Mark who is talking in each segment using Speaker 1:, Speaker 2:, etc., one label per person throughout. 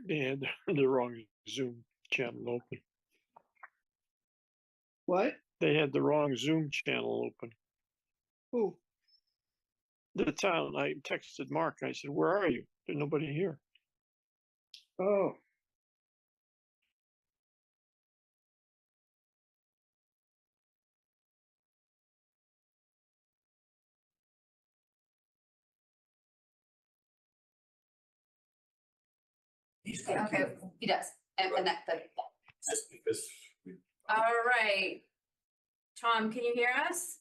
Speaker 1: They had the wrong Zoom channel open.
Speaker 2: What?
Speaker 1: They had the wrong Zoom channel open.
Speaker 2: Who?
Speaker 1: The town, I texted Mark. I said, "Where are you? There's nobody here."
Speaker 2: Oh,
Speaker 3: Okay, he does, and that,
Speaker 4: Just because we,
Speaker 3: all right. Tom, can you hear us?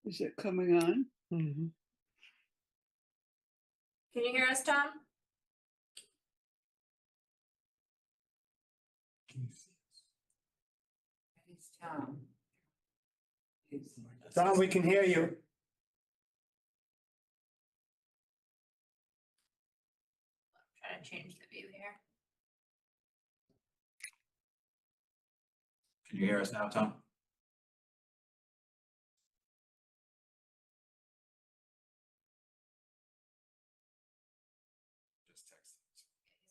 Speaker 2: is it coming on?
Speaker 1: Mhm.
Speaker 3: Can you hear us, Tom? It's Tom.
Speaker 4: Tom, we can hear you.
Speaker 3: Trying to change the view here.
Speaker 4: Can you hear us now, Tom? Just text.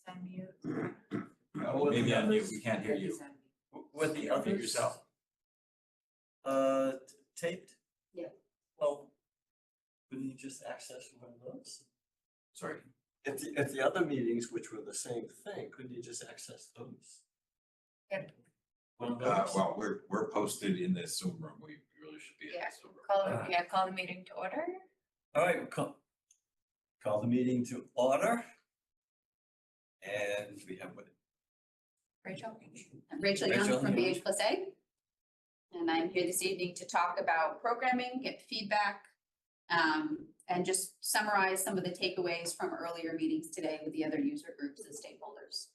Speaker 3: He's on mute.
Speaker 4: Maybe on mute, we can't hear you.
Speaker 3: He's on mute.
Speaker 5: With the
Speaker 4: Mute
Speaker 5: others,
Speaker 4: yourself.
Speaker 5: taped?
Speaker 3: Yeah.
Speaker 5: Well, couldn't you just access one of those?
Speaker 4: Sorry.
Speaker 5: If the other meetings, which were the same thing, couldn't you just access those?
Speaker 3: Yep.
Speaker 5: One of those?
Speaker 4: Well, we're posted in this Zoom room. We really should be in
Speaker 3: Yeah.
Speaker 4: this Zoom room.
Speaker 3: Call the meeting to order.
Speaker 5: All right, call the meeting to order. And we have what?
Speaker 3: Rachel? Rachel
Speaker 5: Rachel
Speaker 3: Young from
Speaker 5: Young.
Speaker 3: BH+A. And I'm here this evening to talk about programming, get feedback, and just summarize some of the takeaways from earlier meetings today with the other user groups and stakeholders.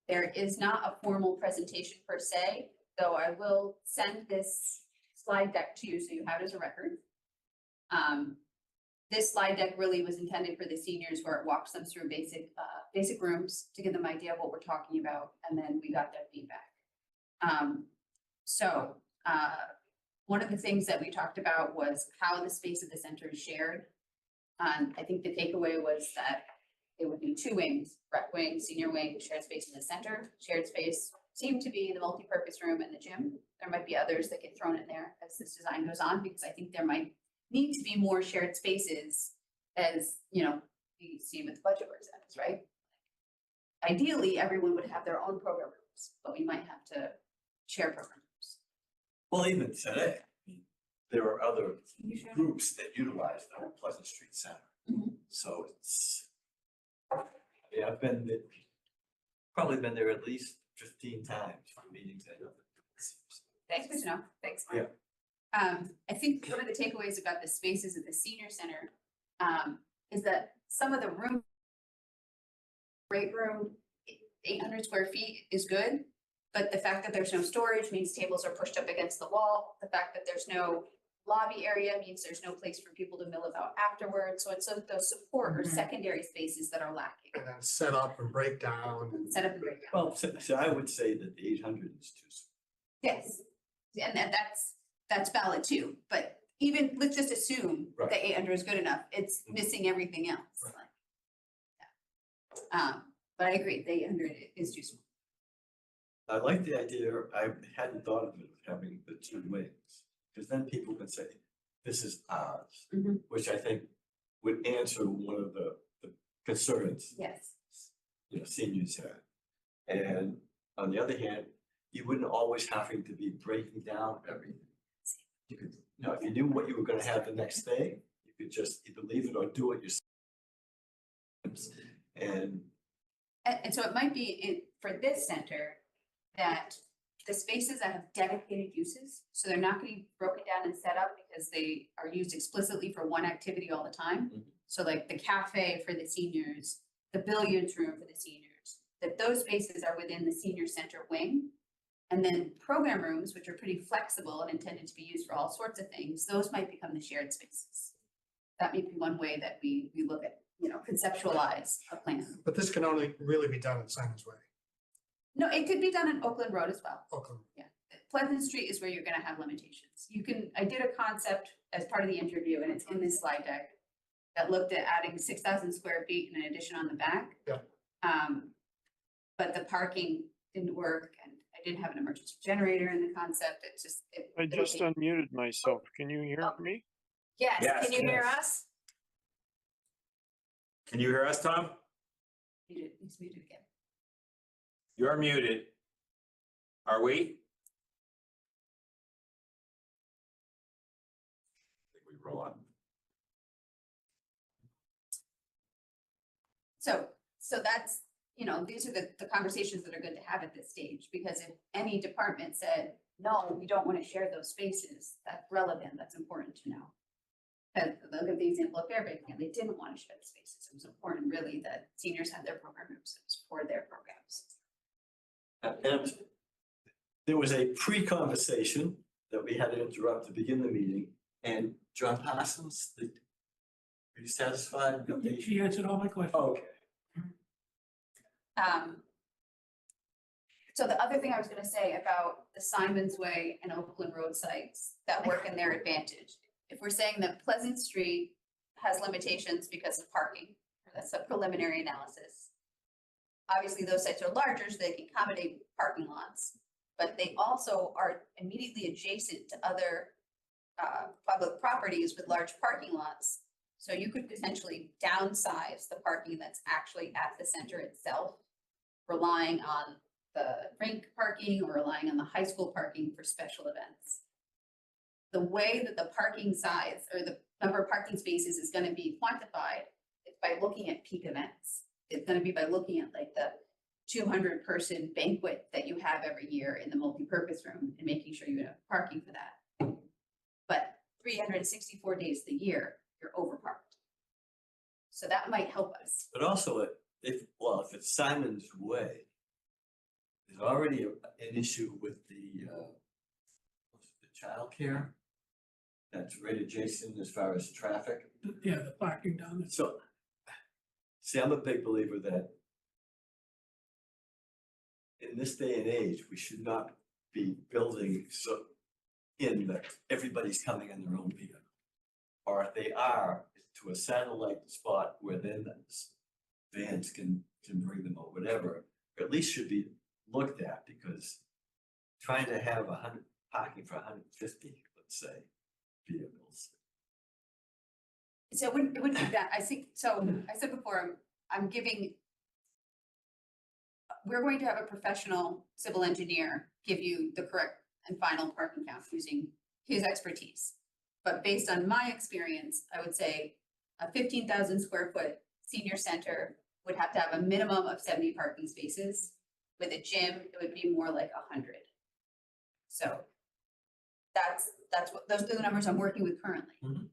Speaker 3: There is not a formal presentation per se, though I will send this slide deck to you so you have it as a record. This slide deck really was intended for the seniors where it walks them through basic rooms to give them an idea of what we're talking about, and then we got their feedback. One of the things that we talked about was how the space of the center is shared. I think the takeaway was that it would be two wings, rec wing, senior wing, shared space in the center. Shared space seemed to be the multi-purpose room and the gym. There might be others that get thrown in there as this design goes on, because I think there might need to be more shared spaces as, you see with budget work centers, right? Ideally, everyone would have their own program rooms, but we might have to share program rooms.
Speaker 5: Well, even today, there are other
Speaker 3: You sure?
Speaker 5: groups that utilize the Pleasant Street Center.
Speaker 3: Mhm.
Speaker 5: So I've probably been there at least 15 times for meetings.
Speaker 3: Thanks, good to know. Thanks.
Speaker 5: Yeah.
Speaker 3: I think one of the takeaways about the spaces at the senior center is that some of the room, great room, 800 square feet is good, but the fact that there's no storage means tables are pushed up against the wall. The fact that there's no lobby area means there's no place for people to mill about afterwards. So it's those support or secondary spaces that are lacking.
Speaker 6: And then set up and break down.
Speaker 3: Set up and break down.
Speaker 5: Well, so I would say that the 800 is too small.
Speaker 3: Yes, and that's valid too, but even, let's just assume
Speaker 5: Right.
Speaker 3: that 800 is good enough, it's missing everything else.
Speaker 6: Right.
Speaker 3: Like, yeah. But I agree, the 800 is too small.
Speaker 5: I like the idea, I hadn't thought of it, of having the two wings, because then people can say, this is ours,
Speaker 3: Mhm.
Speaker 5: which I think would answer one of the concerns,
Speaker 3: Yes,
Speaker 5: seniors had. And on the other hand, you wouldn't always having to be breaking down everything. You could, if you knew what you were gonna have the next day, you could just either leave it or do it yourself. And
Speaker 3: and so it might be for this center that the spaces that have dedicated uses, so they're not gonna be broken down and set up because they are used explicitly for one activity all the time.
Speaker 5: Mhm.
Speaker 3: So like the cafe for the seniors, the billiards room for the seniors, that those spaces are within the senior center wing. And then program rooms, which are pretty flexible and intended to be used for all sorts of things, those might become the shared spaces. That may be one way that we look at, conceptualize a plan.
Speaker 6: But this can only really be done in Simon's Way.
Speaker 3: No, it could be done in Oakland Road as well.
Speaker 6: Oakland.
Speaker 3: Pleasant Street is where you're gonna have limitations. I did a concept as part of the interview and it's in this slide deck that looked at adding 6,000 square feet and an addition on the back.
Speaker 6: Yeah.
Speaker 3: But the parking didn't work and I didn't have an emergency generator in the concept. It's just.
Speaker 1: I just unmuted myself. Can you hear me?
Speaker 3: Yes,
Speaker 7: Yes,
Speaker 3: can you hear
Speaker 7: yes.
Speaker 3: us?
Speaker 7: Can you hear us, Tom?
Speaker 3: Muted, he's muted again.
Speaker 7: You're muted. Are we? I think we roll on.
Speaker 3: So that's, these are the conversations that are good to have at this stage, because if any department said, no, we don't want to share those spaces, that's relevant, that's important to know. And look at the example of Fairbanks, they didn't want to share the spaces. It was important really that seniors had their programs for their programs.
Speaker 5: And there was a pre-conversation that we had to interrupt to begin the meeting, and John Parsons, are you satisfied?
Speaker 8: She answered all my questions.
Speaker 5: Okay.
Speaker 3: So the other thing I was gonna say about the Simons Way and Oakland Road sites that work in their advantage. If we're saying that Pleasant Street has limitations because of parking, that's a preliminary analysis. Obviously, those sites are larger, so they can accommodate parking lots, but they also are immediately adjacent to other public properties with large parking lots. So you could potentially downsize the parking that's actually at the center itself, relying on the rink parking or relying on the high school parking for special events. The way that the parking size or the number of parking spaces is gonna be quantified is by looking at peak events. It's gonna be by looking at like the 200-person banquet that you have every year in the multipurpose room and making sure you have parking for that. But 364 days of the year, you're overparked. So that might help us.
Speaker 5: But also, if it's Simon's Way, there's already an issue with the childcare that's right adjacent as far as traffic.
Speaker 8: Yeah, the parking down there.
Speaker 5: So, see, I'm a big believer that in this day and age, we should not be building so in that everybody's coming in their own vehicle. Or if they are, to a satellite spot where then vans can bring them or whatever, or at least should be looked at, because trying to have 100 parking for 150, let's say, vehicles.
Speaker 3: So it wouldn't be that, I think, so I said before, I'm giving, we're going to have a professional civil engineer give you the correct and final parking count using his expertise. But based on my experience, I would say a 15,000 square foot senior center would have to have a minimum of 70 parking spaces. With a gym, it would be more like 100. So that's what, those are the numbers I'm working with currently.
Speaker 5: Mhm.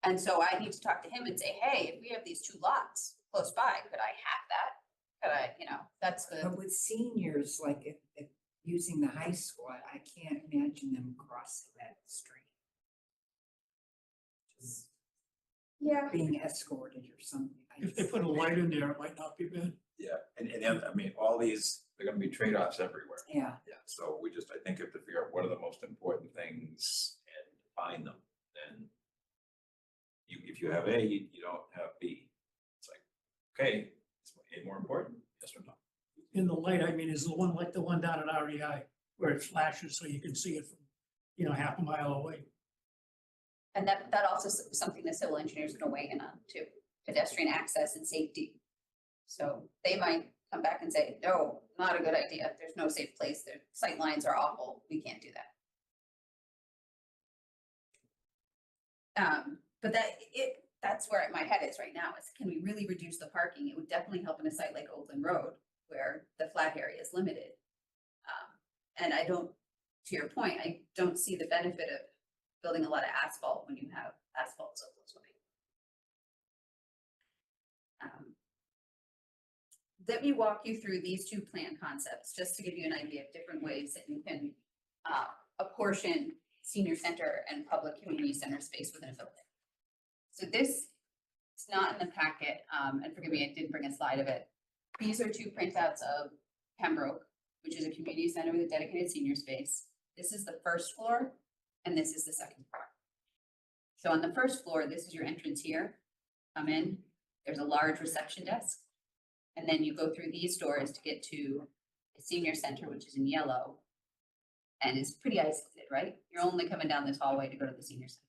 Speaker 3: And so I need to talk to him and say, hey, if we have these two lots close by, could I have that? Could I, that's the,
Speaker 2: But with seniors, like if using the high school, I can't imagine them crossing that street. Just
Speaker 3: yeah.
Speaker 2: being escorted or something.
Speaker 8: If they put a light in there, it might not be bad.
Speaker 7: Yeah, and then, I mean, all these, they're gonna be trade-offs everywhere.
Speaker 2: Yeah,
Speaker 7: Yeah, so we just, I think, have to figure out what are the most important things and find them, then if you have A, you don't have B. It's like, okay, is A more important? Yes or no?
Speaker 8: In the light, I mean, is the one like the one down at REI where it flashes so you can see it from, half a mile away.
Speaker 3: And that also is something the civil engineers are gonna weigh in on too, pedestrian access and safety. So they might come back and say, no, not a good idea. There's no safe place. Their sight lines are awful. We can't do that. But that's where my head is right now is, can we really reduce the parking? It would definitely help in a site like Oakland Road where the flat area is limited. And I don't, to your point, I don't see the benefit of building a lot of asphalt when you have asphalt so close by. Let me walk you through these two plan concepts, just to give you an idea of different ways that you can apportion senior center and public community center space within a building. So this is not in the packet, and forgive me, I didn't bring a slide of it. These are two printouts of Pembroke, which is a community center with a dedicated senior space. This is the first floor, and this is the second floor. So on the first floor, this is your entrance here. come in, there's a large reception desk. And then you go through these doors to get to the senior center, which is in yellow. And it's pretty isolated, right? You're only coming down this hallway to go to the senior center.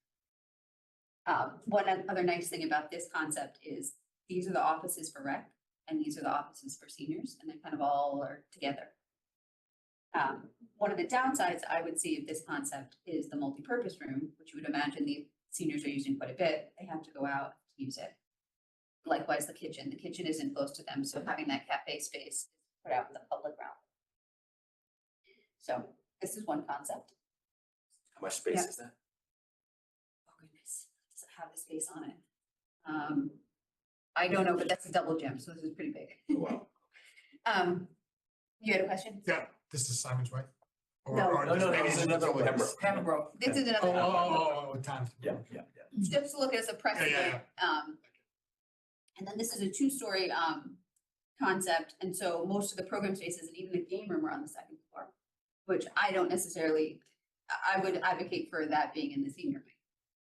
Speaker 3: Other nice thing about this concept is these are the offices for rec and these are the offices for seniors, and they kind of all are together. One of the downsides I would see of this concept is the multipurpose room, which you would imagine the seniors are using quite a bit. They have to go out to use it. Likewise, the kitchen isn't close to them, so having that cafe space is put out in the public realm. So this is one concept.
Speaker 4: How much space
Speaker 3: Yeah.
Speaker 4: is that?
Speaker 3: Oh goodness, does it have the space on it? I don't know, but that's a double gym, so this is pretty big.
Speaker 4: Oh, wow.
Speaker 3: You had a question?
Speaker 6: Yeah, this is Simon's Way? Or-
Speaker 3: No.
Speaker 6: or
Speaker 5: No, no,
Speaker 6: maybe
Speaker 5: no,
Speaker 6: it's
Speaker 5: it's another
Speaker 6: another
Speaker 5: one.
Speaker 6: way.
Speaker 2: Pembroke.
Speaker 3: This is
Speaker 6: Oh,
Speaker 3: another,
Speaker 6: time.
Speaker 5: Yeah, yeah, yeah.
Speaker 3: just to look as a precedent.
Speaker 6: yeah.
Speaker 3: And then this is a two-story, concept, and so most of the program spaces and even the game room are on the second floor, which I don't necessarily, I would advocate for that being in the senior wing.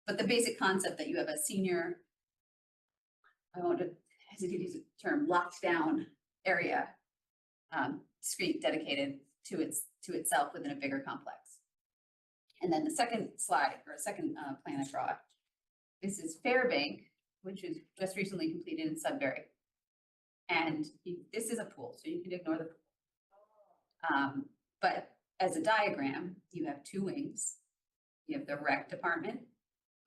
Speaker 3: But the basic concept that you have a senior, I want to hesitate to use the term, locked down area, discrete, dedicated to itself within a bigger complex. And then the second slide, or second plan I brought, this is Fairbank, which was just recently completed in Sudbury. And this is a pool, so you can ignore the pool. But as a diagram, you have two wings. You have the rec department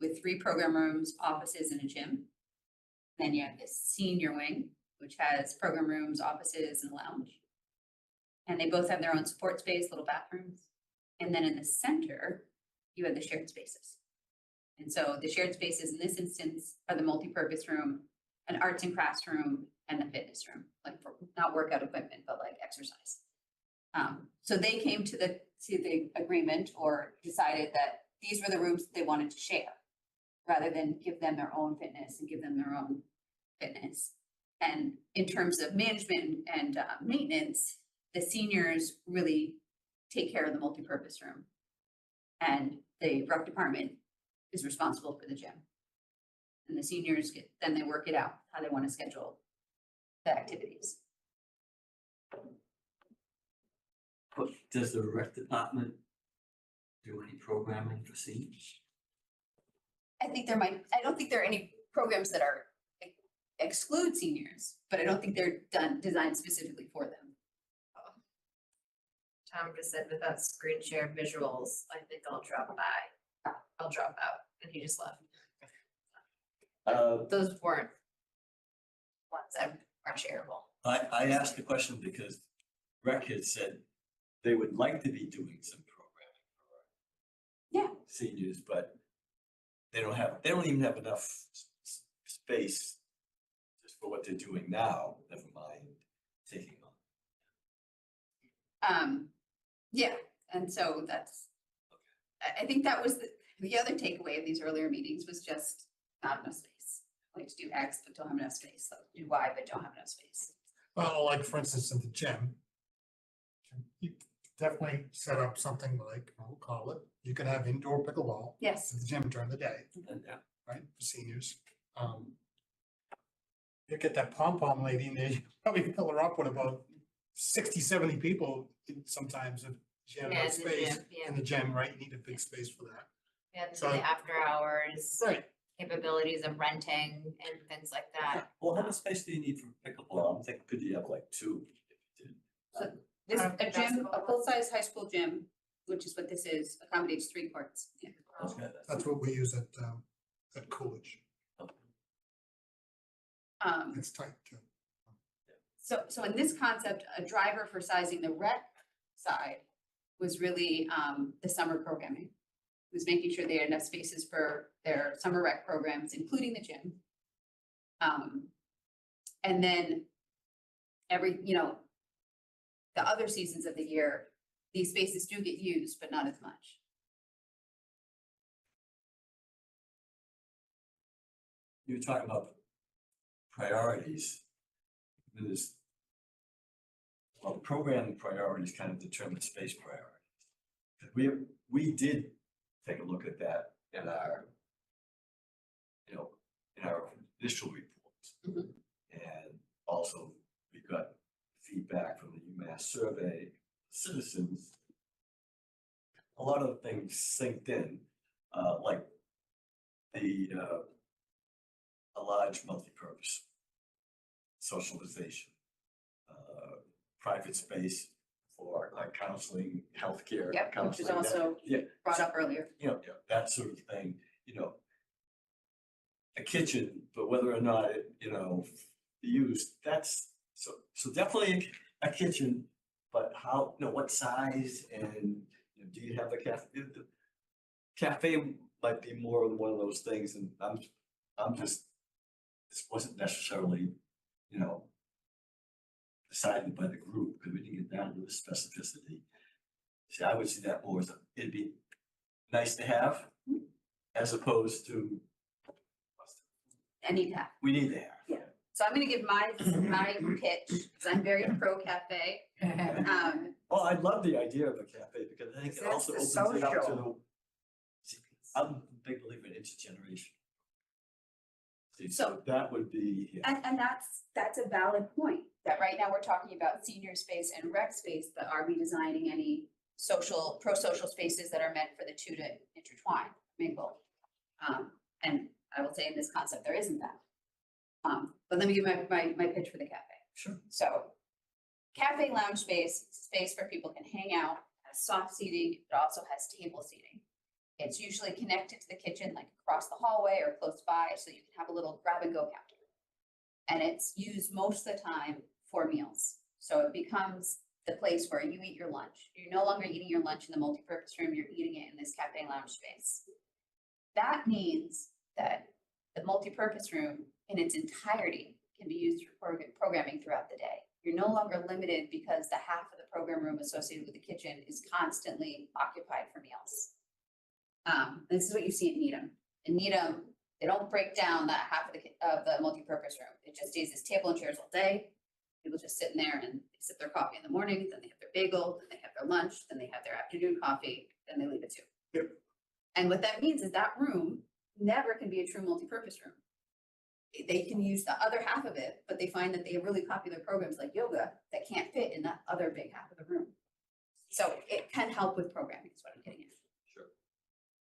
Speaker 3: with 3 program rooms, offices, and a gym. Then you have this senior wing, which has program rooms, offices, and a lounge. And they both have their own support space, little bathrooms. And then in the center, you have the shared spaces. And so the shared spaces in this instance are the multipurpose room, an arts and crafts room, and the fitness room, like for not workout equipment, but like exercise. So they came to the agreement or decided that these were the rooms that they wanted to share, rather than give them their own fitness and give them their own fitness. And in terms of management and maintenance, the seniors really take care of the multipurpose room. And the rec department is responsible for the gym. And the seniors then they work it out, how they want to schedule the activities.
Speaker 5: But does the rec department do any programming for seniors?
Speaker 3: I don't think there are any programs that are exclude seniors, but I don't think they're designed specifically for them.
Speaker 9: Tom just said without screen share visuals, I think I'll drop by. I'll drop out, and he just left. Those weren't ones that are shareable.
Speaker 5: I asked the question because rec had said they would like to be doing some programming for
Speaker 3: Yeah.
Speaker 5: seniors, but they don't even have enough space just for what they're doing now, never mind taking on.
Speaker 3: Yeah, and so that's, I think that was the other takeaway of these earlier meetings was just not enough space. Like to do X, but don't have enough space, so do Y, but don't have enough space.
Speaker 6: Well, like for instance, in the gym. You definitely set up something like, we'll call it, you could have indoor pickleball
Speaker 3: Yes.
Speaker 6: at the gym during the day,
Speaker 5: And yeah,
Speaker 6: right, for seniors. You get that pom-pom lady in there, you probably fill her up with about 60, 70 people sometimes if she had
Speaker 9: Yeah,
Speaker 6: enough
Speaker 9: in the
Speaker 6: space
Speaker 9: gym, yeah.
Speaker 6: in the gym, right? You need a big space for that.
Speaker 9: Yeah,
Speaker 6: So-
Speaker 9: the after hours
Speaker 6: Right.
Speaker 9: capabilities of renting and things like that.
Speaker 5: well, how much space do you need for pickleball? I'm thinking, could you have like 2? if you did?
Speaker 3: This, a gym,
Speaker 9: Basketball
Speaker 3: a full-size high school gym, which is what this is, accommodates 3 courts. Yeah.
Speaker 5: Okay,
Speaker 6: That's what we use at Coolidge. It's tight too.
Speaker 3: So in this concept, a driver for sizing the rec side was really the summer programming. Was making sure they had enough spaces for their summer rec programs, including the gym. And then the other seasons of the year, these spaces do get used, but not as much.
Speaker 5: You were talking about priorities. There's, well, programming priorities kind of determine space priorities. We did take a look at that in our, in our initial reports.
Speaker 3: Mhm.
Speaker 5: And also, we got feedback from the UMass survey, citizens. A lot of things synced in, like a large multipurpose socialization, private space for like counseling, healthcare,
Speaker 3: Yep, which
Speaker 5: counseling.
Speaker 3: was also
Speaker 5: Yeah,
Speaker 3: brought up earlier.
Speaker 5: you know, that sort of thing, a kitchen, but whether or not it, used, that's, so definitely a kitchen, but how, what size and, do you have a cafe? The cafe might be more of one of those things, and I'm just, this wasn't necessarily, decided by the group, because we didn't get down to the specificity. See, I would see that more as, it'd be nice to have, as opposed to,
Speaker 3: Any path.
Speaker 5: we need to have.
Speaker 3: Yeah. So I'm gonna give my pitch, because I'm very pro cafe.
Speaker 5: Well, I love the idea of a cafe, because I think it
Speaker 2: That's
Speaker 5: also
Speaker 2: the
Speaker 5: opens it up to
Speaker 2: social.
Speaker 5: See, I'm a big believer in intergeneration. See,
Speaker 3: So-
Speaker 5: that would be, yeah.
Speaker 3: And that's a valid point, that right now we're talking about senior space and rec space, but are we designing any pro-social spaces that are meant for the two to intertwine, mingle? And I will say in this concept, there isn't that. But let me give my pitch for the cafe.
Speaker 5: Sure.
Speaker 3: So cafe lounge space where people can hang out, has soft seating, it also has table seating. It's usually connected to the kitchen, like across the hallway or close by, so you can have a little grab and go counter. And it's used most of the time for meals. So it becomes the place where you eat your lunch. You're no longer eating your lunch in the multipurpose room, you're eating it in this cafe lounge space. That means that the multipurpose room in its entirety can be used for programming throughout the day. You're no longer limited because the half of the program room associated with the kitchen is constantly occupied for meals. This is what you see at Needham. In Needham, they don't break down that half of the multipurpose room. It just stays as table and chairs all day. People just sitting there and they sip their coffee in the morning, then they have their bagel, then they have their lunch, then they have their afternoon coffee, then they leave it too.
Speaker 5: Yep.
Speaker 3: And what that means is that room never can be a true multipurpose room. They can use the other half of it, but they find that they have really popular programs like yoga that can't fit in that other big half of the room. So it can help with programming, is what I'm getting at.
Speaker 5: Sure.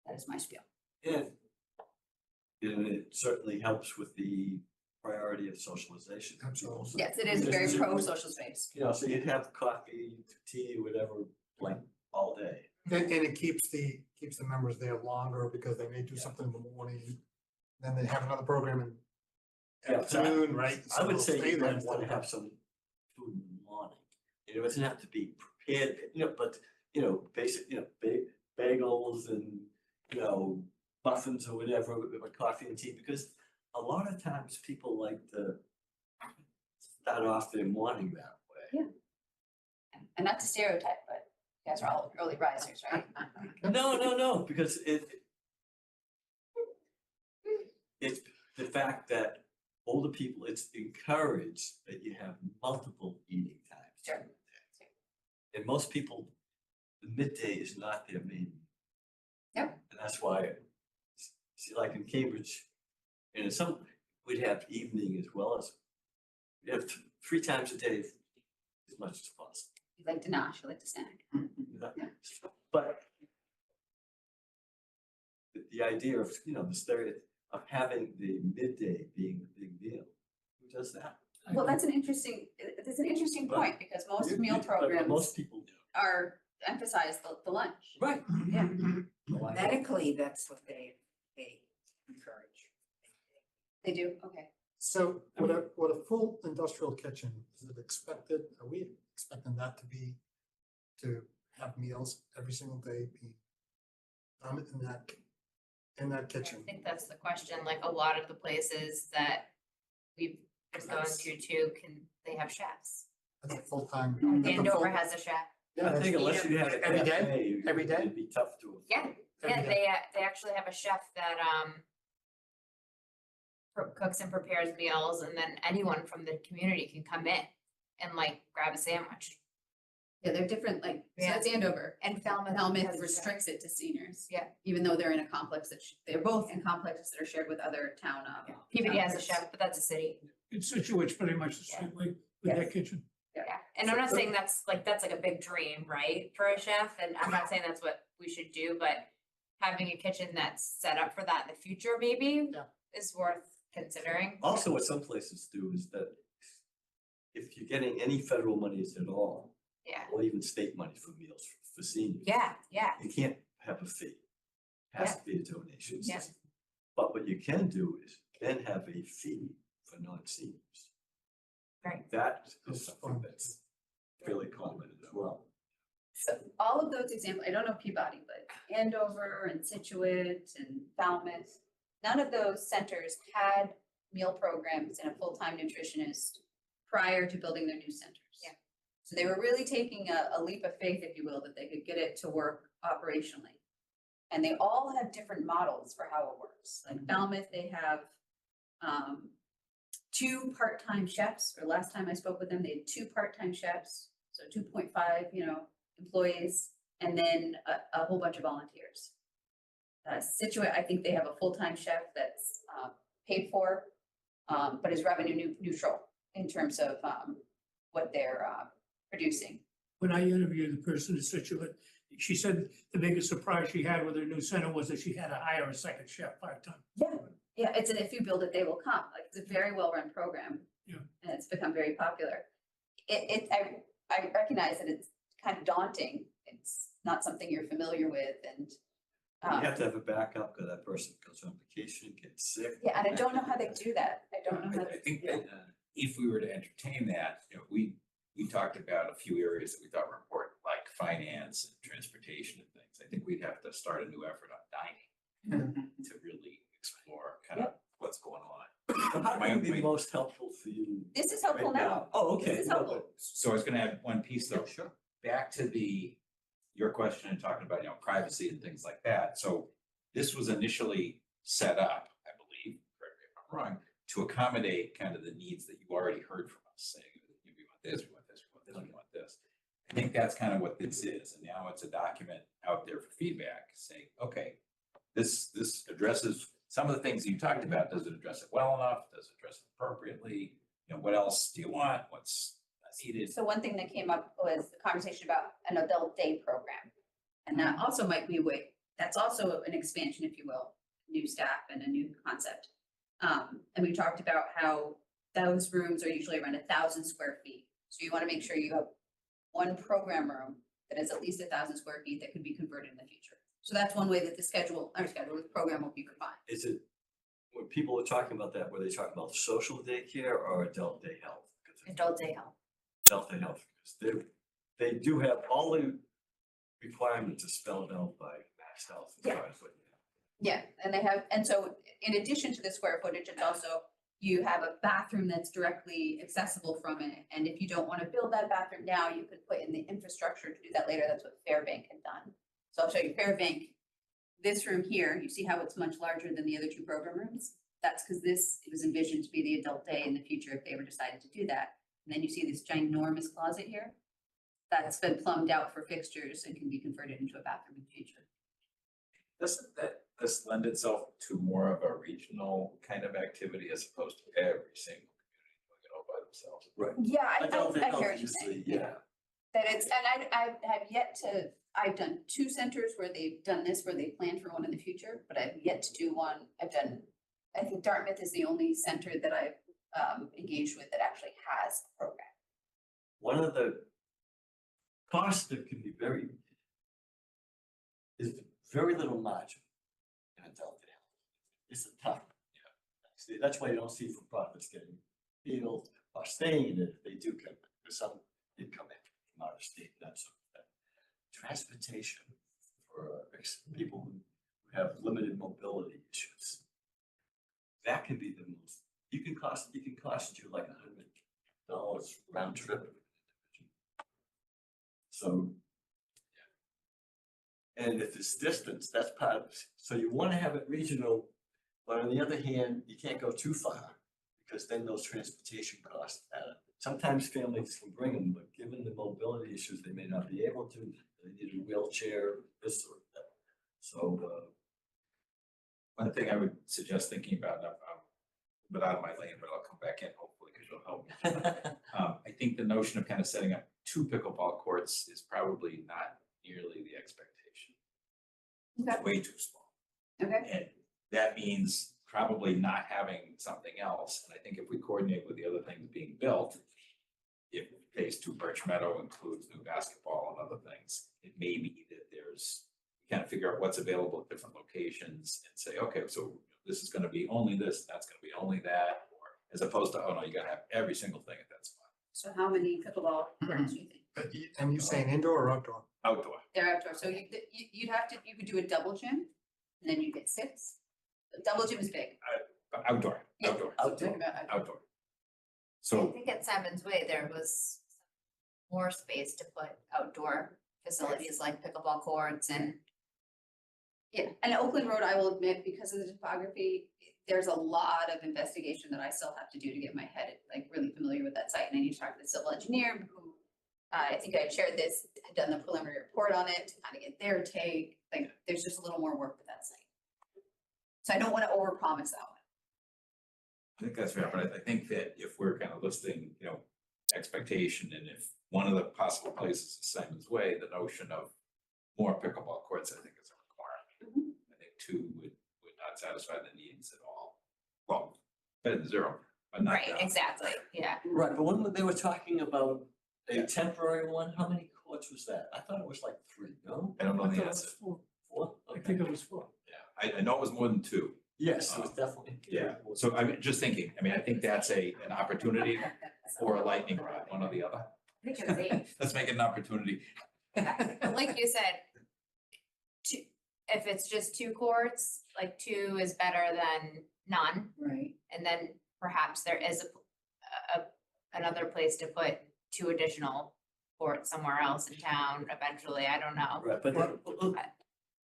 Speaker 3: That is my spiel.
Speaker 5: And it certainly helps with the priority of socialization.
Speaker 6: Absolutely.
Speaker 3: Yes, it is a very pro-social space.
Speaker 5: So you'd have coffee, tea, whatever, like all day.
Speaker 6: And it keeps the members there longer because they may do something in the morning, then they have another program in
Speaker 5: Yeah, so
Speaker 6: afternoon, right?
Speaker 5: I
Speaker 6: So
Speaker 5: would
Speaker 6: they'll
Speaker 5: say
Speaker 6: stay
Speaker 5: you
Speaker 6: there
Speaker 5: might want to
Speaker 6: instead of-
Speaker 5: have some food in the morning. It doesn't have to be prepared, but, basic, bagels and, muffins or whatever with coffee and tea, because a lot of times people like to start off their morning that way.
Speaker 3: And not to stereotype, but you guys are all early risers, right?
Speaker 5: No, because it's the fact that older people, it's encouraged that you have multiple eating times.
Speaker 3: Sure.
Speaker 5: during the day. And most people, the midday is not their main.
Speaker 3: Yep.
Speaker 5: And that's why, see, like in Cambridge, and we'd have evening as well as, we have 3 times a day as much as possible.
Speaker 3: You like to nosh, you like to snack.
Speaker 5: But the idea of, the stereotype of having the midday being a big deal, who does that?
Speaker 3: Well, that's an interesting
Speaker 5: But
Speaker 3: point, because most
Speaker 5: You-
Speaker 3: meal
Speaker 5: but
Speaker 3: programs
Speaker 5: Most people do.
Speaker 3: are emphasize the lunch.
Speaker 5: Right.
Speaker 3: Yeah.
Speaker 2: Medically, that's what they encourage.
Speaker 3: They do, okay.
Speaker 6: So what a full industrial kitchen, is it expected, are we expecting that to have meals every single day be done in that
Speaker 9: I
Speaker 6: kitchen?
Speaker 9: think that's the question, like a lot of the places that we've gone to too, they have chefs.
Speaker 6: That's a full-time.
Speaker 9: Andover has a chef.
Speaker 5: Yeah, I think unless you had a
Speaker 6: Every day?
Speaker 5: cafe,
Speaker 6: Every day?
Speaker 5: it'd be tough to.
Speaker 9: Yeah,
Speaker 6: Every
Speaker 9: yeah,
Speaker 6: day.
Speaker 9: they actually have a chef that cooks and prepares meals, and then anyone from the community can come in and like grab a sandwich.
Speaker 3: Yeah, they're different, like, so
Speaker 9: Yeah.
Speaker 3: it's Andover.
Speaker 9: And Falmouth.
Speaker 3: Falmouth
Speaker 9: has a
Speaker 3: restricts it to seniors.
Speaker 9: Yeah.
Speaker 3: Even though they're in a complex that, they're both in complexes that are shared with other town,
Speaker 9: PBD has a
Speaker 3: towns.
Speaker 9: chef, but that's a city.
Speaker 8: It's Situate's pretty much the same way with their
Speaker 3: Yes.
Speaker 8: kitchen.
Speaker 9: Yeah, and I'm not saying that's like a big dream, right, for a chef, and I'm not saying that's what we should do, but having a kitchen that's set up for that in the future, maybe,
Speaker 6: Yeah.
Speaker 9: is worth considering.
Speaker 5: Also, what some places do is that if you're getting any federal monies at all,
Speaker 9: Yeah,
Speaker 5: or even state money for meals for seniors.
Speaker 9: yeah, yeah,
Speaker 5: You can't have a fee. It has to be a donation
Speaker 9: Yeah.
Speaker 5: system. But what you can do is then have a fee for non-seniors.
Speaker 9: Right.
Speaker 5: That is something that's fairly common as well.
Speaker 3: So all of those examples, I don't know Peabody, but Andover and Situate and Falmouth, none of those centers had meal programs and a full-time nutritionist prior to building their new centers.
Speaker 9: Yeah.
Speaker 3: So they were really taking a leap of faith, if you will, that they could get it to work operationally. And they all have different models for how it works. Like Falmouth, they have 2 part-time chefs, or last time I spoke with them, they had 2 part-time chefs, so 2.5, employees, and then a whole bunch of volunteers. Situate, I think they have a full-time chef that's paid for, but is revenue neutral in terms of what they're producing.
Speaker 8: When I interviewed the person in Situate, she said the biggest surprise she had with her new center was that she had to hire a second chef part-time.
Speaker 3: Yeah, it's an if you build it, they will come. Like, it's a very well-run program.
Speaker 8: Yeah.
Speaker 3: And it's become very popular. I recognize that it's kind of daunting. It's not something you're familiar with and.
Speaker 5: You have to have a backup because that person goes on vacation, gets sick.
Speaker 3: Yeah, and I don't know how they do that. I don't know how
Speaker 7: I
Speaker 3: they.
Speaker 7: think
Speaker 3: yeah.
Speaker 7: that if we were to entertain that, we talked about a few areas that we thought were important, like finance and transportation and things. I think we'd have to start a new effort on dining to really explore kind of what's going on.
Speaker 5: So how
Speaker 7: My
Speaker 5: can
Speaker 7: own
Speaker 5: it be
Speaker 7: way-
Speaker 5: most helpful for you?
Speaker 3: This is helpful
Speaker 5: right
Speaker 3: now.
Speaker 5: Oh, okay.
Speaker 3: This is
Speaker 5: No,
Speaker 3: helpful.
Speaker 5: but-
Speaker 7: So I was gonna add one piece though,
Speaker 5: Sure.
Speaker 7: back to your question and talking about, privacy and things like that. So this was initially set up, I believe, correct me if I'm wrong, to accommodate kind of the needs that you already heard from us saying, we want this, we want this, we want this, we want this. I think that's kind of what this is. And now it's a document out there for feedback saying, okay, this addresses some of the things that you talked about. Does it address it well enough? Does it address it appropriately? What else do you want? What's needed?
Speaker 3: So one thing that came up was the conversation about an adult day program. And that also might be that's also an expansion, if you will, new staff and a new concept. And we talked about how those rooms are usually around 1,000 square feet. So you want to make sure you have one program room that is at least 1,000 square feet that could be converted in the future. So that's one way that the program will be refined.
Speaker 5: Is it, when people are talking about that, were they talking about social daycare or adult day health? 'Cause it's
Speaker 9: Adult day health.
Speaker 5: Adult day health, because they do have all the requirements are spelled out by Mass Health. as
Speaker 3: Yeah.
Speaker 5: far as what-
Speaker 3: Yeah, and so in addition to the square footage, it's also, you have a bathroom that's directly accessible from it. And if you don't want to build that bathroom now, you could put in the infrastructure to do that later. That's what Fairbank had done. So I'll show you Fairbank. This room here, you see how it's much larger than the other 2 program rooms? That's because it was envisioned to be the adult day in the future if they ever decided to do that. And then you see this ginormous closet here. That's been plumbed out for fixtures and can be converted into a bathroom in the future.
Speaker 7: Doesn't this lend itself to more of a regional kind of activity as opposed to every single community doing it all by themselves?
Speaker 5: Right.
Speaker 3: Yeah,
Speaker 5: Adult day
Speaker 3: I
Speaker 5: health
Speaker 3: hear what you're
Speaker 5: usually,
Speaker 3: saying. Yeah. That it's, and I have yet to, I've done 2 centers where they've done this, where they plan for one in the future, but I've yet to do one. I think Dartmouth is the only center that I've engaged with that actually has a program.
Speaker 5: One of the costs that can be is very little margin in adult day health. It's a tough. See, that's why you don't see for profits getting healed or staying in it. They do come, because some did come in from out of state, that sort of thing. Transportation for people who have limited mobility issues. That can be the most, it can cost you like $100 round trip. So. And if it's distance, that's part of it. So you want to have it regional, but on the other hand, you can't go too far because then those transportation costs add up. sometimes families can bring them, but given the mobility issues, they may not be able to. They need a wheelchair, this or that. So,
Speaker 7: One thing I would suggest thinking about, and I'm a bit out of my lane, but I'll come back in hopefully because you'll help me. I think the notion of kind of setting up 2 pickleball courts is probably not nearly the expectation.
Speaker 3: Okay.
Speaker 7: It's way too small.
Speaker 3: Okay,
Speaker 7: And that means probably not having something else. And I think if we coordinate with the other things being built, if phase 2 Birch Meadow includes new basketball and other things, it may be that there's, kind of figure out what's available at different locations and say, okay, so this is gonna be only this, that's gonna be only that, or as opposed to, oh no, you gotta have every single thing at that spot.
Speaker 3: so how many pickleball courts do you think?
Speaker 6: And you saying indoor or outdoor?
Speaker 7: Outdoor,
Speaker 3: They're outdoor, so you'd have to, you could do a double gym, and then you get 6. The double gym is big.
Speaker 7: but outdoor.
Speaker 3: Yeah.
Speaker 5: outdoor.
Speaker 7: Outdoor.
Speaker 9: I
Speaker 7: So,
Speaker 9: think at Simon's Way, there was more space to put outdoor facilities like pickleball courts and.
Speaker 3: Yeah, and Oakland Road, I will admit, because of the topography, there's a lot of investigation that I still have to do to get my head like really familiar with that site. And I need to talk to the civil engineer who, I think I shared this, had done the preliminary report on it to kind of get their take. Like, there's just a little more work with that site. So I don't want to overpromise that one.
Speaker 7: I think that's fair, but I think that if we're kind of listing, expectation, and if one of the possible places is Simon's Way, the notion of more pickleball courts, I think is a requirement. I think 2 would not satisfy the needs at all. Well, better than 0, but not
Speaker 9: Right,
Speaker 7: down.
Speaker 9: exactly, yeah.
Speaker 5: Right, but when they were talking about a temporary one, how many courts was that? I thought it was like 3, no?
Speaker 7: I don't know
Speaker 8: I
Speaker 7: the
Speaker 8: thought it was
Speaker 7: answer.
Speaker 8: 4.
Speaker 5: 4?
Speaker 8: I think it was 4.
Speaker 7: Yeah, I know it was more than 2.
Speaker 5: Yes, it was definitely.
Speaker 7: Yeah, so I'm just thinking, I think that's an opportunity or a lightning rod, one or the other.
Speaker 9: I think it was 8.
Speaker 7: Let's make it an opportunity.
Speaker 9: But like you said, if it's just 2 courts, like 2 is better than none.
Speaker 3: Right.
Speaker 9: And then perhaps there is another place to put 2 additional courts somewhere else in town eventually, I don't know.
Speaker 5: Right, but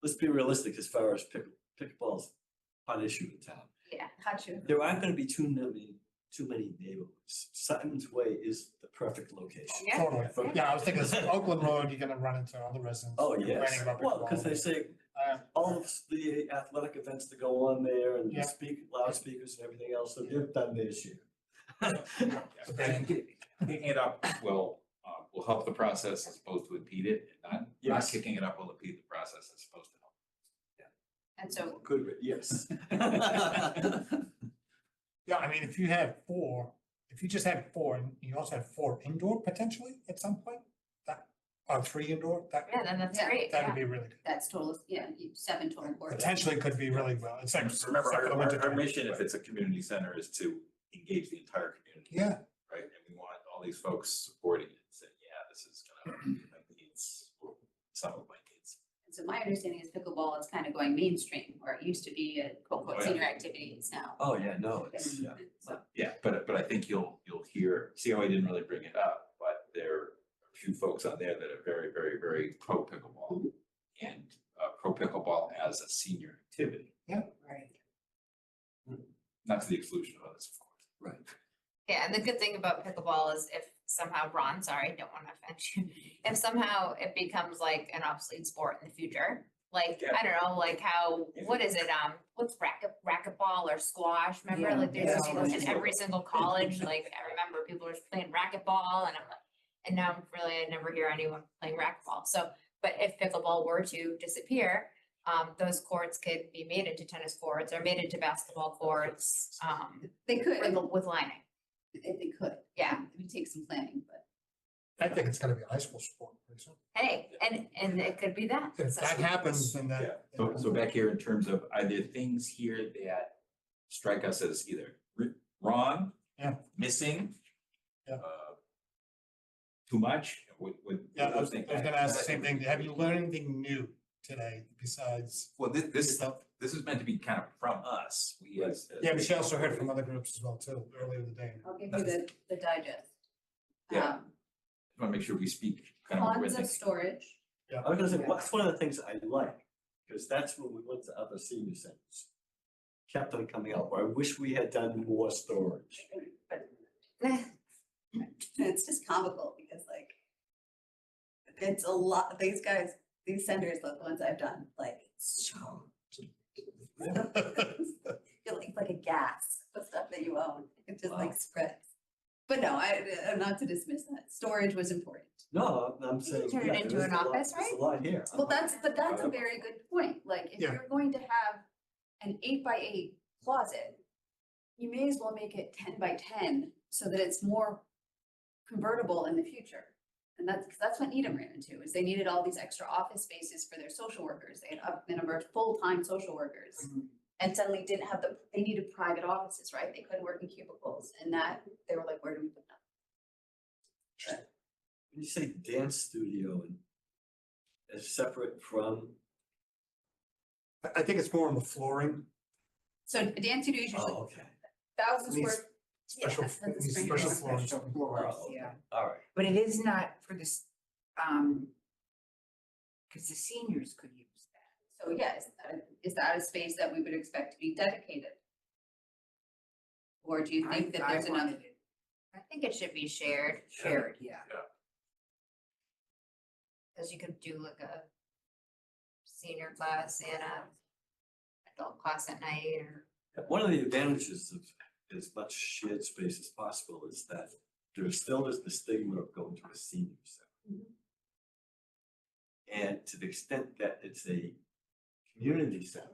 Speaker 5: let's be realistic as far as pickleball's hot issue in town.
Speaker 9: Yeah.
Speaker 3: Got you.
Speaker 5: There aren't gonna be too many neighborhoods. Sutton's Way is the perfect location.
Speaker 9: Yeah.
Speaker 6: Totally. Yeah, I was thinking of Oakland Road, you're gonna run into other residents.
Speaker 5: Oh,
Speaker 6: complaining
Speaker 5: yes.
Speaker 6: about
Speaker 5: Well, because they
Speaker 6: pickleball.
Speaker 5: say all of the athletic events that go on there and
Speaker 6: Yeah.
Speaker 5: the loudspeakers and everything else, so they've done this year.
Speaker 7: And Kicking it up will help the process as opposed to impede it, and not
Speaker 5: Yes.
Speaker 7: kicking it up will impede the process as opposed to help.
Speaker 3: And so,
Speaker 5: Good, yes.
Speaker 6: Yeah, I mean, if you have 4, if you just had 4 and you also had 4 indoor potentially at some point, or 3 indoor,
Speaker 9: Yeah, then that's
Speaker 3: Yeah,
Speaker 9: great,
Speaker 6: that'd
Speaker 9: yeah.
Speaker 6: be really good.
Speaker 3: that's total, 7 total courts.
Speaker 6: Potentially could be really well. It's like.
Speaker 7: Remember,
Speaker 6: except for the winter
Speaker 7: our
Speaker 6: time.
Speaker 7: mission, if it's a community center, is to engage the entire community.
Speaker 6: Yeah,
Speaker 7: Right, and we want all these folks supporting it, saying, yeah, this is gonna meet my needs, or some of my needs.
Speaker 3: And so my understanding is pickleball is kind of going mainstream, where it used to be a quote
Speaker 7: Oh,
Speaker 3: unquote
Speaker 7: yeah.
Speaker 3: senior activity, it's now.
Speaker 5: Oh, yeah, no, it's, yeah.
Speaker 3: So,
Speaker 7: Yeah, but I think you'll hear, see how I didn't really bring it up, but there are a few folks on there that are very, very, very pro pickleball. And pro pickleball as a senior activity,
Speaker 3: right.
Speaker 7: not to the exclusion of others, of course.
Speaker 5: Right.
Speaker 9: Yeah, and the good thing about pickleball is if somehow, Ron, sorry, don't wanna offend you, if somehow it becomes like an obsolete sport in the future, like,
Speaker 7: Yeah.
Speaker 9: I don't know, like how, what is it, what's racquetball or squash, remember?
Speaker 3: Yeah,
Speaker 9: Like there's
Speaker 3: yeah.
Speaker 9: these in every single college, like I remember people were playing racquetball and I'm like, and now I never hear anyone playing racquetball, so, but if pickleball were to disappear, those courts could be made into tennis courts or made into basketball courts,
Speaker 3: They could,
Speaker 9: with lining,
Speaker 3: if they could.
Speaker 9: yeah.
Speaker 3: It would take some planning, but.
Speaker 6: I think it's gonna be a high school sport pretty soon.
Speaker 9: Hey, and it could be that.
Speaker 6: If
Speaker 9: So-
Speaker 6: that happens, then
Speaker 7: Yeah,
Speaker 6: that.
Speaker 7: so back here in terms of, are there things here that strike us as either wrong?
Speaker 6: Yeah.
Speaker 7: Missing?
Speaker 6: Yeah.
Speaker 7: Too much?
Speaker 6: Yeah, I was gonna ask the same thing. Have you learned anything new today besides?
Speaker 7: Well, this
Speaker 6: stuff?
Speaker 7: is meant to be kind of from us, we as.
Speaker 6: Yeah, but she also heard from other groups as well too, earlier in the day.
Speaker 3: I'll give you the digest.
Speaker 7: Yeah. Want to make sure we speak kind of what we're
Speaker 3: Ponds of
Speaker 7: thinking.
Speaker 3: storage.
Speaker 5: I was gonna say, what's one of the things I like, because that's when we went to other senior centers. Kept on coming up, I wish we had done more storage.
Speaker 10: it's just comical because like. It's a lot, these guys, these centers, the ones I've done, like, it's so. Feel like a gas, the stuff that you own, it just like spreads. But no, I'm not to dismiss that, storage was important.
Speaker 5: No, I'm
Speaker 9: can
Speaker 5: saying.
Speaker 9: turn it
Speaker 5: yeah,
Speaker 9: into
Speaker 5: there's
Speaker 9: an
Speaker 5: a lot-
Speaker 9: office,
Speaker 5: there's a
Speaker 9: right?
Speaker 5: lot here.
Speaker 10: Well, but that's a very good point, like, if
Speaker 6: Yeah.
Speaker 10: you're going to have an 8x8 closet, you may as well make it 10x10 so that it's more convertible in the future. And because that's what Needham ran into, is they needed all these extra office spaces for their social workers, they had up the number of full-time social workers. And suddenly didn't have they needed private offices, right, they couldn't work in cubicles, and that, they were like, where do we put them?
Speaker 5: When you say dance studio and as separate from,
Speaker 6: I think it's more on the flooring,
Speaker 10: So a dance studio is usually
Speaker 5: oh, okay,
Speaker 10: 1,000
Speaker 6: Needs
Speaker 10: square.
Speaker 6: special,
Speaker 10: Yeah, that's a
Speaker 6: needs
Speaker 10: strange
Speaker 6: special
Speaker 10: one.
Speaker 6: flooring.
Speaker 2: Special floors,
Speaker 5: Oh, okay.
Speaker 2: yeah.
Speaker 5: all right.
Speaker 2: But it is not for this, because the seniors could use that.
Speaker 10: So yeah, is that a space that we would expect to be dedicated? Or do you think that
Speaker 2: I
Speaker 10: there's
Speaker 2: wanted
Speaker 10: another?
Speaker 2: it
Speaker 9: I think it should be shared,
Speaker 2: shared, yeah.
Speaker 9: cause you could do like a senior class and a adult class at night or.
Speaker 5: One of the advantages of as much shared space as possible is that there still is the stigma of going to a senior center. And to the extent that it's a community center,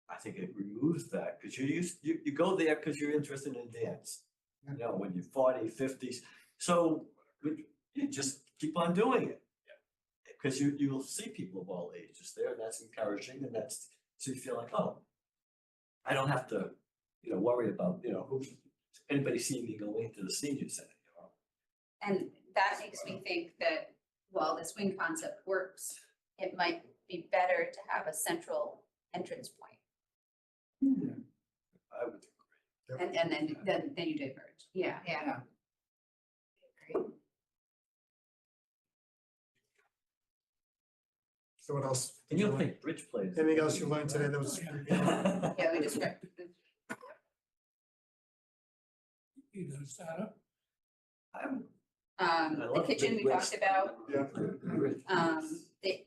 Speaker 5: I think it removes that, because you go there because you're interested in dance. You know, when you're 40, 50s, so you just keep on doing it. Because you'll see people of all ages there, and that's encouraging, and that's, so you feel like, oh, I don't have to, worry about, who's anybody seeing me go into the senior center,
Speaker 10: And that makes me think that while this wing concept works, it might be better to have a central entrance point.
Speaker 5: I would agree.
Speaker 10: And then you diverge, yeah.
Speaker 9: Yeah.
Speaker 10: Agree.
Speaker 6: So what else?
Speaker 5: And you'll think bridge players.
Speaker 6: Anything else you learned today that was?
Speaker 10: Yeah, we described.
Speaker 8: You know, Sarah?
Speaker 5: I
Speaker 10: The
Speaker 5: love
Speaker 10: kitchen
Speaker 5: big
Speaker 10: we
Speaker 5: bricks.
Speaker 10: talked about,
Speaker 6: Yeah.
Speaker 10: they.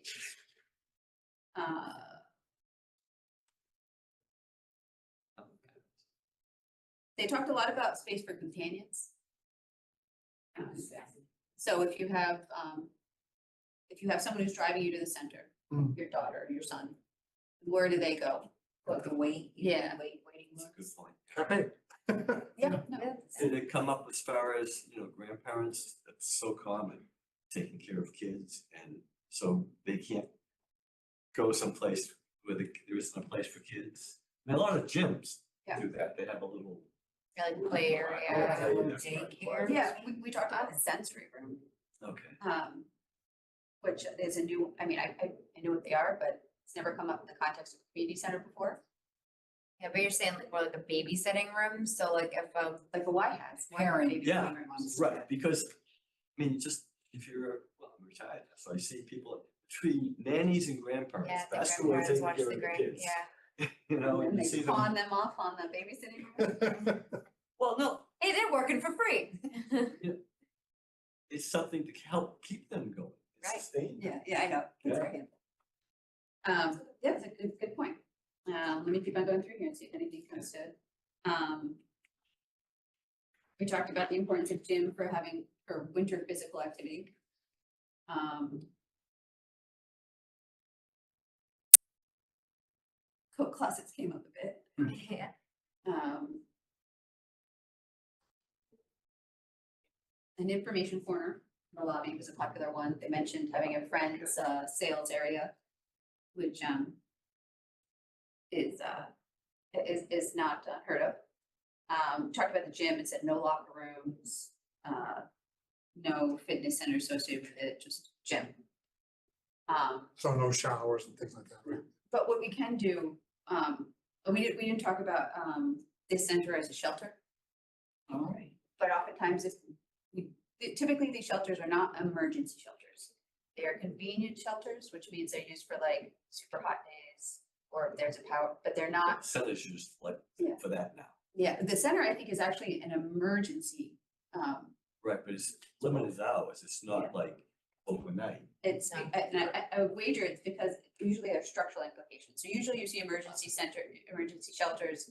Speaker 10: They talked a lot about space for companions. So if you have someone who's driving you to the center,
Speaker 6: Mm.
Speaker 10: your daughter, your son, where do they go?
Speaker 2: But the waiting
Speaker 10: Yeah.
Speaker 2: waiting
Speaker 5: That's a
Speaker 2: rooms.
Speaker 5: good point.
Speaker 6: Cafe.
Speaker 10: Yeah, no,
Speaker 5: Did it come up as far as, grandparents, that's so common, taking care of kids, and so they can't go someplace where there isn't a place for kids. And a lot of gyms
Speaker 10: Yeah.
Speaker 5: do that, they have a little.
Speaker 9: Like play area.
Speaker 5: Yeah,
Speaker 2: little
Speaker 5: that's right.
Speaker 2: daycare.
Speaker 10: yeah, we talked about the sensory room,
Speaker 5: Okay,
Speaker 10: which is a new, I mean, I knew what they are, but it's never come up in the context of community center before,
Speaker 9: Yeah, but you're saying like more like a babysitting room, so like if
Speaker 10: like the Y has.
Speaker 2: Parent,
Speaker 5: yeah,
Speaker 10: rooms.
Speaker 5: right, because, if you're, I'm retired, so I see people between nannies and grandparents,
Speaker 9: yeah, the
Speaker 5: that's the way
Speaker 9: grandparents
Speaker 5: taking
Speaker 9: watch
Speaker 5: care
Speaker 9: the
Speaker 5: of the
Speaker 9: grand,
Speaker 5: kids.
Speaker 9: yeah.
Speaker 10: And
Speaker 5: You
Speaker 10: they
Speaker 5: see
Speaker 10: pawn
Speaker 5: them,
Speaker 10: them off on the babysitting room.
Speaker 5: well, no,
Speaker 9: Hey, they're working for free.
Speaker 5: it's something to help keep them going,
Speaker 9: Right.
Speaker 5: sustain them.
Speaker 10: Yeah, I know. That's
Speaker 5: Yeah.
Speaker 10: right. Yeah, it's a good point. Let me keep on going through here and see if anything comes to. We talked about the importance of gym for winter physical activity. Coat closets came up a bit.
Speaker 9: Yeah.
Speaker 10: An information corner in the lobby was a popular one. They mentioned having a friend's sales area, which is not heard of. Talked about the gym, it said no locker rooms, no fitness center associated with it, just gym.
Speaker 6: So no showers and things like that, right?
Speaker 10: But what we can do, we didn't talk about this center as a shelter.
Speaker 2: All right.
Speaker 10: But oftentimes typically these shelters are not emergency shelters. They are convenient shelters, which means they're used for like super hot days or if there's a power, but they're not.
Speaker 5: Centers used
Speaker 10: Yeah.
Speaker 5: for that now,
Speaker 10: Yeah, the center I think is actually an emergency.
Speaker 5: right, but it's limited hours, it's not like overnight.
Speaker 3: It's,
Speaker 9: No.
Speaker 3: and I would wager it's because usually there are structural implications. So usually you see emergency center, emergency shelters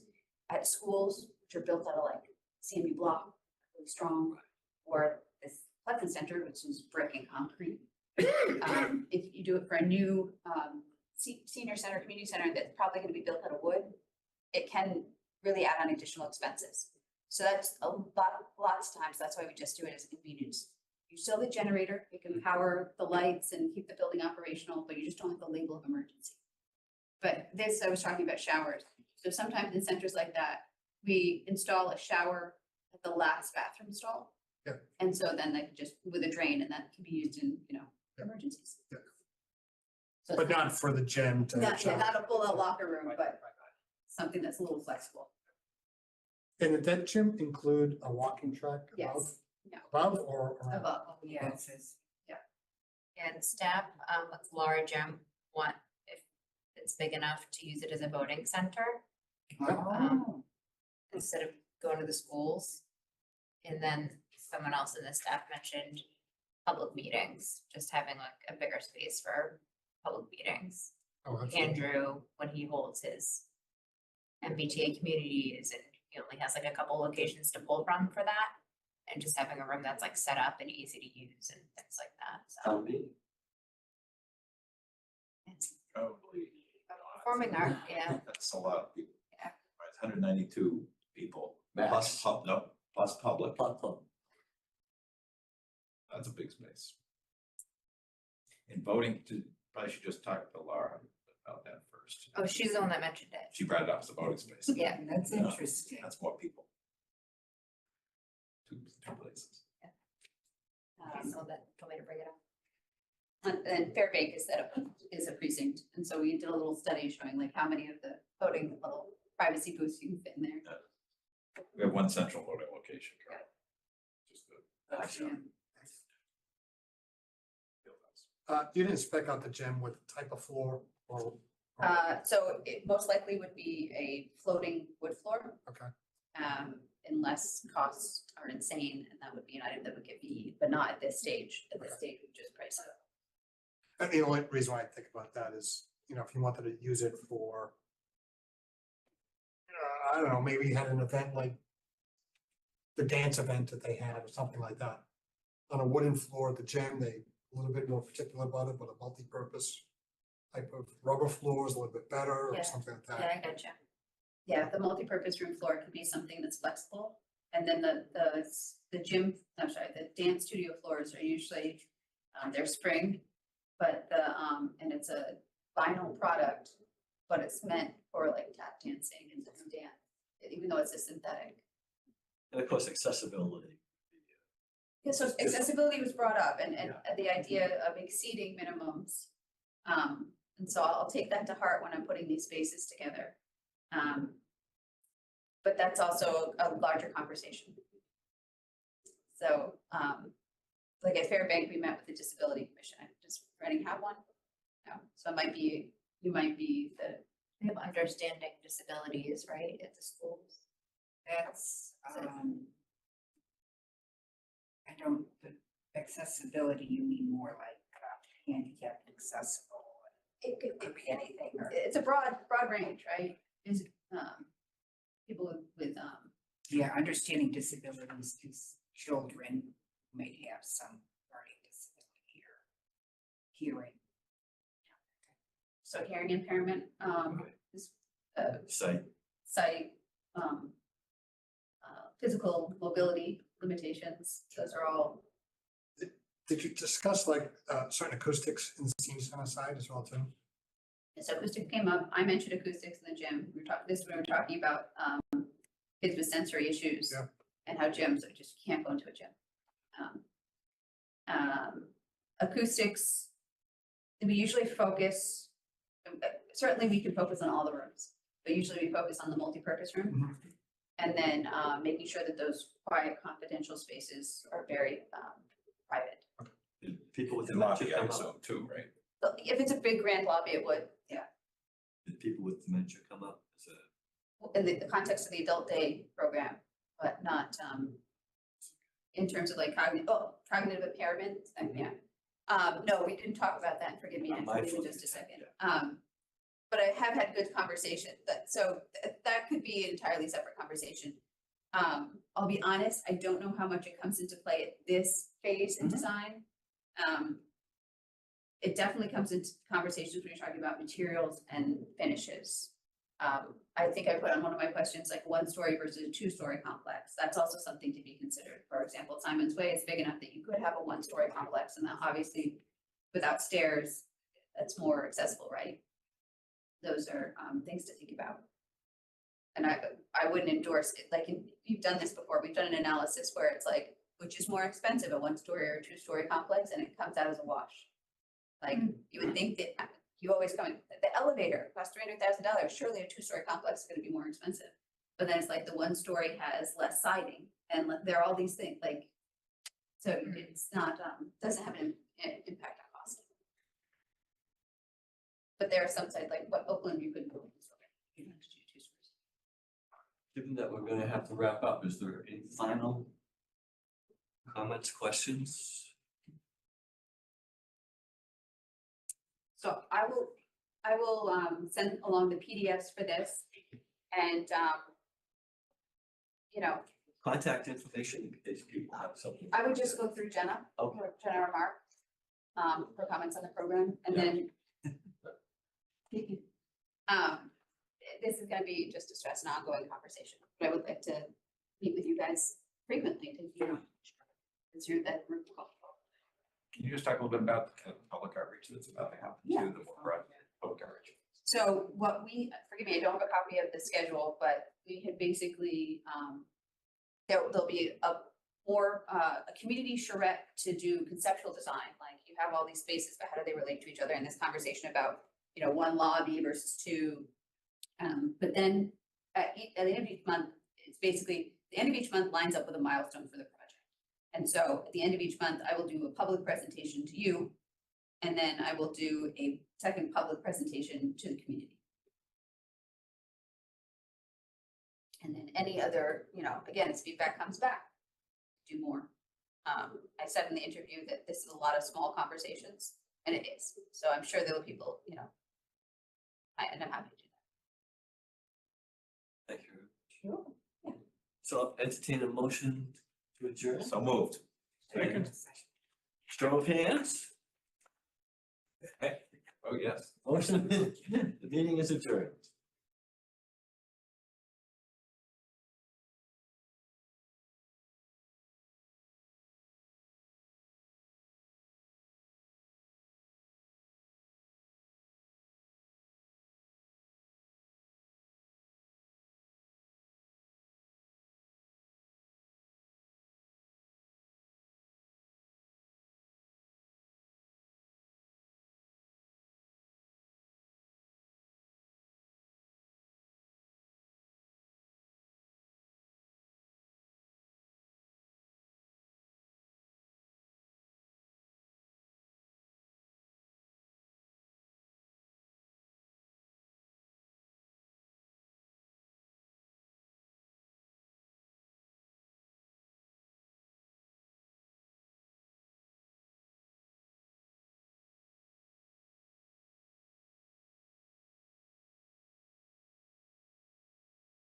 Speaker 3: at schools, which are built out of like CMU block, really strong, or this Pleasant Center, which is brick and concrete. If you do it for a new, senior center, community center, that's probably gonna be built out of wood, it can really add on additional expenses. So that's lots of times, that's why we just do it as a convenience. You still have the generator, it can power the lights and keep the building operational, but you just don't have the label of emergency. But this, I was talking about showers. So sometimes in centers like that, we install a shower at the last bathroom stall.
Speaker 6: Yeah.
Speaker 3: And so then they just with a drain, and that can be used in, emergencies.
Speaker 6: Yeah.
Speaker 3: So
Speaker 6: But not for the gym to.
Speaker 3: not, yeah, not a full out locker room,
Speaker 6: Right,
Speaker 3: but
Speaker 6: right, right.
Speaker 3: something that's a little flexible.
Speaker 6: And did that gym include a walking track above?
Speaker 3: Yes. No.
Speaker 6: Above or around?
Speaker 3: Above,
Speaker 2: Yeah, it says,
Speaker 9: And staff, with Laura Gym, want, if it's big enough to use it as a voting center
Speaker 2: oh,
Speaker 9: instead of going to the schools. And then someone else in the staff mentioned public meetings, just having like a bigger space for public meetings.
Speaker 6: Oh, absolutely.
Speaker 9: Andrew, when he holds his MBTA communities, and he only has like a couple locations to pull from for that. And just having a room that's like set up and easy to use and things like that, so.
Speaker 5: Town meeting.
Speaker 9: It's
Speaker 7: Probably.
Speaker 9: performing art, yeah.
Speaker 7: That's a lot of people.
Speaker 9: Yeah.
Speaker 7: Right, 192 people.
Speaker 5: Max.
Speaker 7: Plus public,
Speaker 5: Platform.
Speaker 7: that's a big space. In voting, probably should just talk to Laura about that first.
Speaker 9: Oh, she's the one that mentioned it.
Speaker 7: She brought it up as a voting space.
Speaker 9: Yeah.
Speaker 2: that's
Speaker 7: Yeah.
Speaker 2: interesting.
Speaker 7: That's more people. Two places.
Speaker 3: So that told me to bring it up. And Fairbank is a precinct, and so we did a little study showing like how many of the voting little privacy booths you can fit in there.
Speaker 7: We have one central voting location. correct? Just the
Speaker 2: Yeah.
Speaker 7: field house.
Speaker 6: You didn't spec out the gym with the type of floor or?
Speaker 3: So it most likely would be a floating wood floor.
Speaker 6: Okay.
Speaker 3: Unless costs are insane, and that would be an item that would get BE, but not at this stage. At this
Speaker 6: Okay.
Speaker 3: stage, we just price it.
Speaker 6: And the only reason why I think about that is, if you wanted to use it for, I don't know, maybe you had an event like the dance event that they had or something like that. On a wooden floor at the gym, they a little bit more particular about it, but a multi-purpose type of rubber floor is a little bit better or
Speaker 3: Yeah.
Speaker 6: something like
Speaker 3: Yeah,
Speaker 6: that.
Speaker 3: I gotcha. Yeah, the multi-purpose room floor could be something that's flexible. And then the gym, I'm sorry, the dance studio floors are usually, they're spring. But and it's a vinyl product, but it's meant for like tap dancing and dance, even though it's a synthetic.
Speaker 5: And of course, accessibility.
Speaker 3: Yeah, so accessibility was brought up and the idea of exceeding minimums. And so I'll take that to heart when I'm putting these spaces together. But that's also a larger conversation. So, like at Fairbank, we met with the Disability Commission. Does Reading have one? No, so you might be the,
Speaker 9: We have understanding disabilities, right, at the schools.
Speaker 2: That's, the accessibility, you mean more like handicapped accessible.
Speaker 3: it
Speaker 2: It could be anything or.
Speaker 3: it's a broad range, right? Is, people with,
Speaker 2: Yeah, understanding disabilities is children who may have some learning disability or hearing.
Speaker 3: so hearing impairment, is,
Speaker 5: Say,
Speaker 3: sight, physical mobility limitations, those are all.
Speaker 6: Did you discuss like certain acoustics in the senior center side as well too?
Speaker 3: So acoustic came up, I mentioned acoustics in the gym, we were talking about, kids with sensory issues.
Speaker 6: Yeah.
Speaker 3: And how gyms are just can't go into a gym. Acoustics, we usually focus, certainly we can focus on all the rooms, but usually we focus on the multi-purpose room.
Speaker 6: Mhm.
Speaker 3: And then, making sure that those quiet confidential spaces are very, private.
Speaker 5: did people with
Speaker 7: In lobby,
Speaker 5: dementia
Speaker 7: I
Speaker 5: come up?
Speaker 7: assume too, right?
Speaker 3: But if it's a big grand lobby, it would,
Speaker 5: Did people with dementia come up? Is it-
Speaker 3: in the context of the adult day program, but not, in terms of like cognitive impairment, yeah. No, we didn't talk about that, forgive me,
Speaker 5: Not
Speaker 3: I'll leave
Speaker 5: mindful.
Speaker 3: in just a second. But I have had good conversation, that could be an entirely separate conversation. I'll be honest, I don't know how much it comes into play at this phase in design. It definitely comes into conversations when you're talking about materials and finishes. I think I put on one of my questions, like 1-story versus a 2-story complex. That's also something to be considered. For example, Simon's Way is big enough that you could have a 1-story complex, and that obviously without stairs, that's more accessible, right? Those are things to think about. And I wouldn't endorse it, like, you've done this before, we've done an analysis where it's like, which is more expensive, a 1-story or a 2-story complex, and it comes out as a wash. Like, you would think that, you always come, the elevator costs $300,000, surely a 2-story complex is gonna be more expensive. But then it's like the 1-story has less siding, and there are all these things, like, so it's not, doesn't have an impact on cost. But there are some sites, like what Oakland, you couldn't go 1-story, you have to do 2 stories.
Speaker 5: Given that we're gonna have to wrap up, is there any final comments, questions?
Speaker 3: So I will send along the PDFs for this, and you know,
Speaker 5: Contact information in case people have something.
Speaker 3: I would just go through Jenna,
Speaker 5: Okay.
Speaker 3: or Jenna or Mark, for comments on the program, and then this is gonna be just to stress an ongoing conversation, but I would like to meet with you guys frequently to, you know, consider that root cause.
Speaker 7: Can you just talk a little bit about the kind of public outreach that's about to happen
Speaker 3: Yeah.
Speaker 7: too, the more broad public outreach?
Speaker 3: So what forgive me, I don't have a copy of the schedule, but we had basically, there'll be a community charrette to do conceptual design, like you have all these spaces, but how do they relate to each other in this conversation about, you know, 1 lobby versus 2. But then at the end of each month, it's basically, the end of each month lines up with a milestone for the project. And so at the end of each month, I will do a public presentation to you, and then I will do a second public presentation to the community. And then any other, you know, again, as feedback comes back, do more. I said in the interview that this is a lot of small conversations, and it is. So I'm sure there will be people, you know, and I'm happy to do
Speaker 5: Thank you.
Speaker 3: that. Sure.
Speaker 5: So I'll entertain a motion to adjourn.
Speaker 7: So moved.
Speaker 5: And show of hands.
Speaker 7: Oh, yes.
Speaker 5: Motion, the meeting is adjourned.